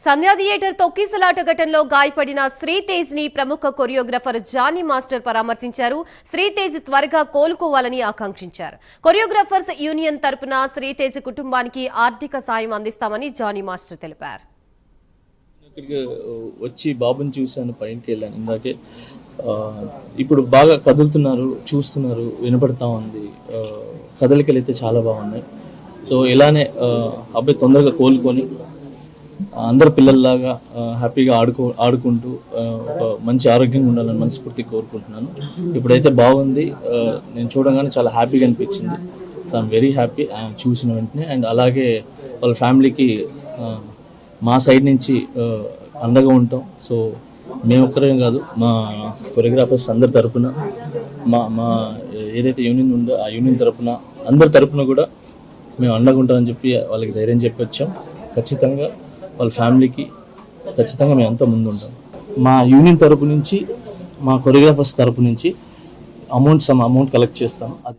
సంధ్యా theatre తొక్కిసలాట ఘటనలో గాయపడిన శ్రీతేజ్ ని ప్రముఖ కొరియోగ్రాఫర్ జానీ మాస్టర్ పరామర్శించారు. శ్రీతేజ్ త్వరగా కోలుకోవాలని ఆకాంక్షించారు. కొరియోగ్రాఫర్స్ యూనియన్ తరపున శ్రీతేజ్ కుటుంబానికి ఆర్థిక సాయం అందిస్తామని జానీ మాస్టర్ తెలిపారు. వచ్చి బాబుని చూశాను, పైకి వెళ్ళాను ఇందాకే. ఇప్పుడు బాగా కదులుతున్నారు, చూస్తున్నారు, వినపడతా ఉంది. కదలికలు అయితే చాలా బాగున్నాయి. సో ఇలానే అబ్బాయి తొందరగా కోలుకొని అందరు పిల్లల్లాగా హ్యాపీగా ఆడుకుంటూ ఒక మంచి ఆరోగ్యంగా ఉండాలని మనస్ఫూర్తి కోరుకుంటున్నాను. ఇప్పుడైతే బాగుంది. నేను చూడగానే చాలా హ్యాపీగా అనిపించింది. సో ఐఎమ్ వెరీ హ్యాపీ చూసిన వెంటనే. అండ్ అలాగే వాళ్ళ ఫ్యామిలీకి మా సైడ్ నుంచి అండగా ఉంటాం. సో మేము ఒక్కరేం కాదు, మా కొరియోగ్రాఫర్స్ అందరి తరపున, మా ఏదైతే యూనియన్ ఉందో ఆ యూనియన్ తరపున, అందరి తరపున కూడా మేము అండగా ఉంటామని చెప్పి వాళ్ళకి ధైర్యం చెప్పి వచ్చాం. ఖచ్చితంగా వాళ్ళ ఫ్యామిలీకి ఖచ్చితంగా మేము అంతా ముందు ఉంటాం. మా యూనియన్ తరపు నుంచి, మా కొరియోగ్రాఫర్స్ తరపు నుంచి సమ్ అమౌంట్ కలెక్ట్ చేస్తాం. అది